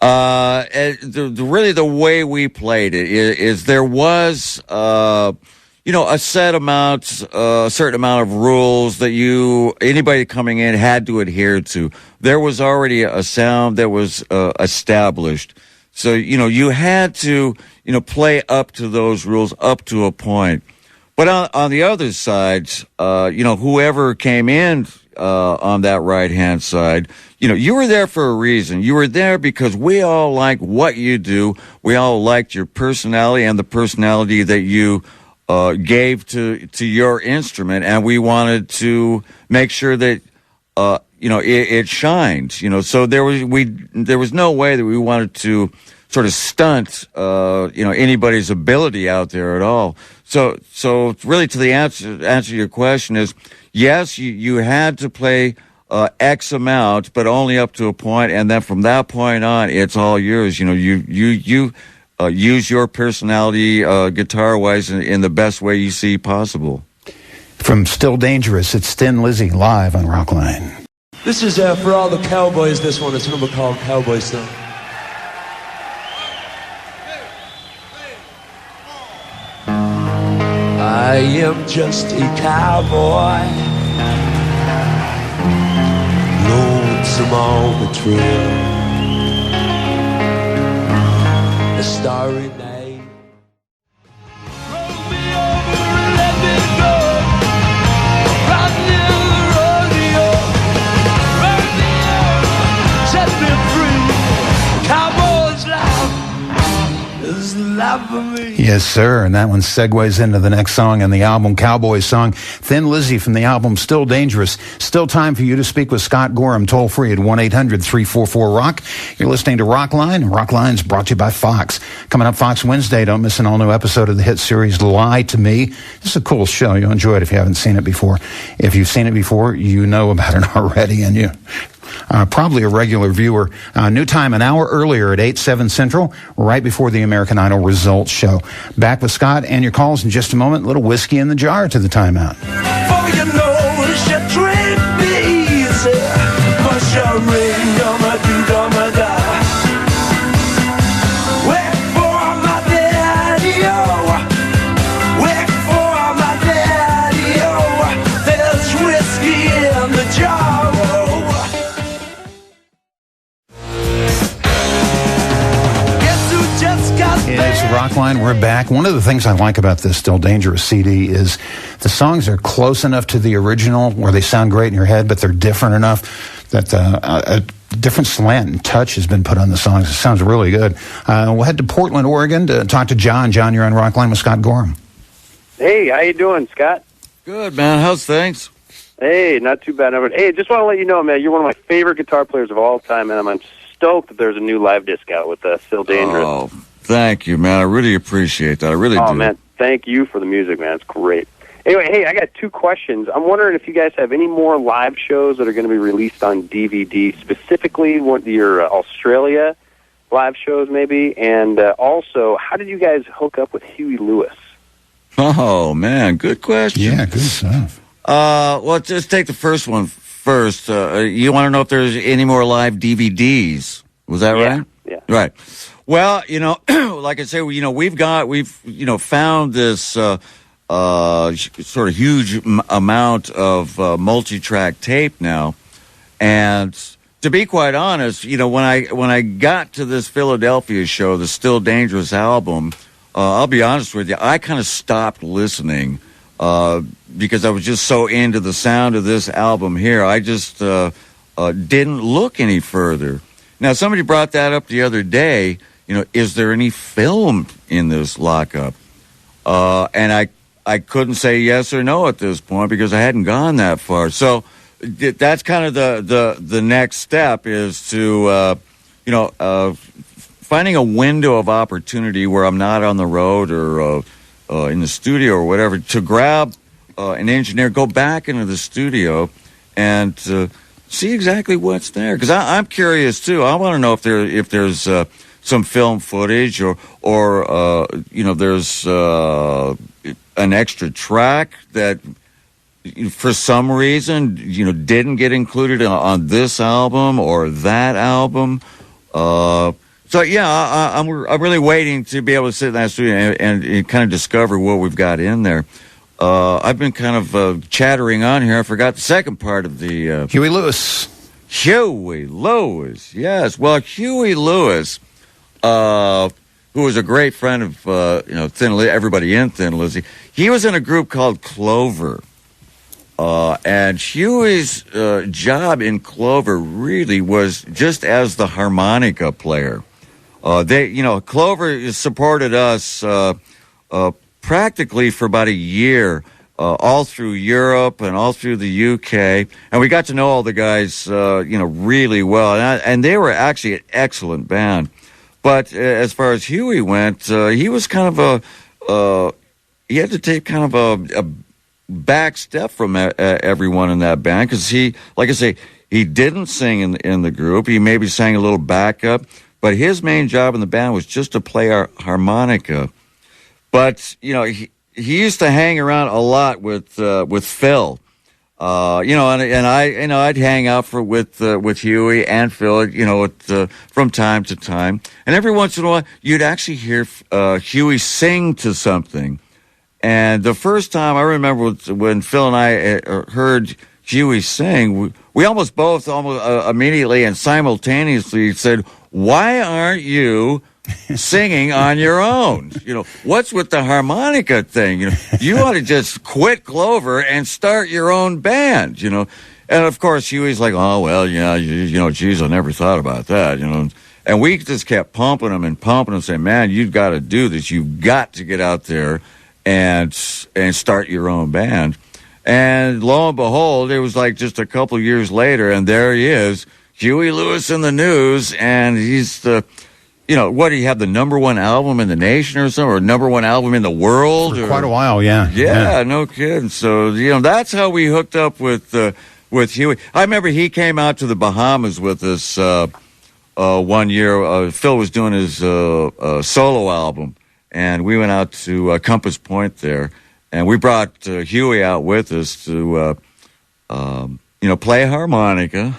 Really the way we played it is there was, a certain amount of rules that anybody coming in had to adhere to. There was already a sound that was established. So, you had to, play up to those rules up to a point. But on the other side, whoever came in on that right-hand side, you were there for a reason. You were there because we all like what you do. We all liked your personality and the personality that you gave to your instrument, and we wanted to make sure that it shined. So there was no way that we wanted to sort of stunt anybody's ability out there at all. So really, to the answer to your question is yes, you had to play X amount, but only up to a point, and then from that point on, it's all yours. You use your personality guitar-wise in the best way you see possible. From Still Dangerous, it's Thin Lizzy live on Rockline. This is for all the cowboys. This one is a number called Cowboy Song. I am just a cowboy, lonesome on the trail, a starry night. Roll me over and let me go, riding in the rodeo, run me over, set me free. Cowboy's life is the life of me. Yes, sir, and that one segues into the next song on the album, Cowboy Song. Thin Lizzy from the album Still Dangerous. Still time for you to speak with Scott Gorham, toll free at 1-800-344-ROCK. You're listening to Rockline, and Rockline's brought to you by Fox. Coming up Fox Wednesday, don't miss an all-new episode of the hit series Lie to Me. It's a cool show. You'll enjoy it if you haven't seen it before. If you've seen it before, you know about it already, and you probably a regular viewer. New time an hour earlier at 8/7 Central, right before the American Idol results show. Back with Scott and your calls in just a moment. A little whiskey in the jar to the timeout. For you know, she treat me easy, but she ring, dumma do, dumma da. Wait for my daddy-o, wait for my daddy-o, there's whiskey in the jar. It's Rockline. We're back. One of the things I like about this Still Dangerous CD is the songs are close enough to the original where they sound great in your head, but they're different enough that a different slant and touch has been put on the songs. It sounds really good. We'll head to Portland, Oregon to talk to John. John, you're on Rockline with Scott Gorham. Hey, how you doing, Scott? Good, man. How's things? Hey, not too bad. Hey, just want to let you know, man, you're one of my favorite guitar players of all time, and I'm stoked that there's a new live disc out with Still Dangerous. Oh, thank you, man. I really appreciate that. I really do. Oh, man, thank you for the music, man. It's great. Anyway, hey, I got two questions. I'm wondering if you guys have any more live shows that are going to be released on DVD, specifically your Australia live shows maybe, and also, how did you guys hook up with Huey Lewis? Oh, man, good question. Yeah, good stuff. Well, just take the first one first. You want to know if there's any more live DVDs. Was that right? Yeah. Right. Well, like I say, we've found this sort of huge amount of multi-track tape now, and to be quite honest, when I got to this Philadelphia show, the Still Dangerous album, I'll be honest with you, I kind of stopped listening because I was just so into the sound of this album here. I just didn't look any further. Now, somebody brought that up the other day. Is there any film in this lockup? And I couldn't say yes or no at this point because I hadn't gone that far. So that's kind of the next step is to, finding a window of opportunity where I'm not on the road or in the studio or whatever, to grab an engineer, go back into the studio and see exactly what's there. Because I'm curious, too. I want to know if there's some film footage or there's an extra track that for some reason, didn't get included on this album or that album. So yeah, I'm really waiting to be able to sit in that studio and kind of discover what we've got in there. I've been kind of chattering on here. I forgot the second part of the Huey Lewis. Huey Lewis, yes. Well, Huey Lewis, who was a great friend of everybody in Thin Lizzy, he was in a group called Clover. And Huey's job in Clover really was just as the harmonica player. Clover supported us practically for about a year, all through Europe and all through the UK, and we got to know all the guys, really well, and they were actually an excellent band. But as far as Huey went, he was kind of he had to take kind of a back step from everyone in that band because he, like I say, he didn't sing in the group. He maybe sang a little backup, but his main job in the band was just to play our harmonica. But he used to hang around a lot with Phil, and I'd hang out with Huey and Phil, from time to time, and every once in a while you'd actually hear Huey sing to something. And the first time I remember when Phil and I heard Huey sing, we almost immediately and simultaneously said, "Why aren't you singing on your own? What's with the harmonica thing? You ought to just quit Clover and start your own band, And of course, Huey's like, "Oh, well, yeah, geez, I never thought about that, And we just kept pumping him, saying, "Man, you've got to do this. You've got to get out there and start your own band." And lo and behold, it was like just a couple years later, and there he is, Huey Lewis in the news, and he's what do you have, the #1 album in the nation or something, or #1 album in the world? For quite a while, yeah. Yeah, no kidding. So, that's how we hooked up with Huey. I remember he came out to the Bahamas with us one year. Phil was doing his solo album, and we went out to Compass Point there, and we brought Huey out with us to, play harmonica.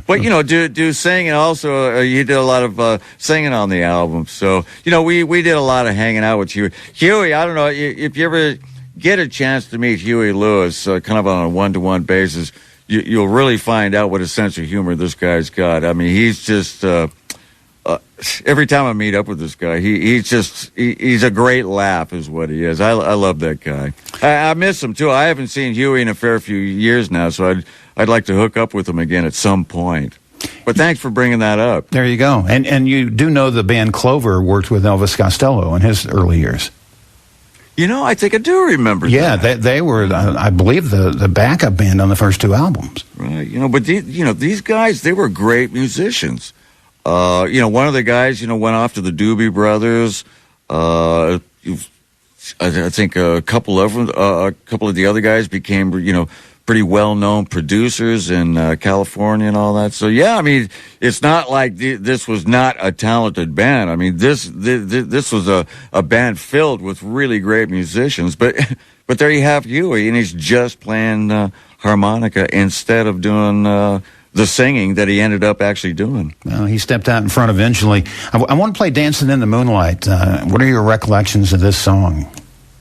But, do sing, and also you did a lot of singing on the album. So, we did a lot of hanging out with Huey. Huey, I don't know, if you ever get a chance to meet Huey Lewis, kind of on a one-to-one basis, you'll really find out what a sense of humor this guy's got. I mean, he's just... every time I meet up with this guy, he's a great laugh is what he is. I love that guy. I miss him too. I haven't seen Huey in a fair few years now, so I'd like to hook up with him again at some point. But thanks for bringing that up. There you go. And you do know the band Clover worked with Elvis Costello in his early years. I think I do remember that. Yeah, they were, I believe, the backup band on the first two albums. Right. But these guys, they were great musicians. One of the guys, went off to the Doobie Brothers. I think a couple of the other guys became, pretty well-known producers in California and all that. So yeah, I mean, it's not like this was not a talented band. I mean, this was a band filled with really great musicians. But there you have Huey, and he's just playing harmonica instead of doing the singing that he ended up actually doing. Well, he stepped out in front eventually. I want to play Dancing in the Moonlight. What are your recollections of this song?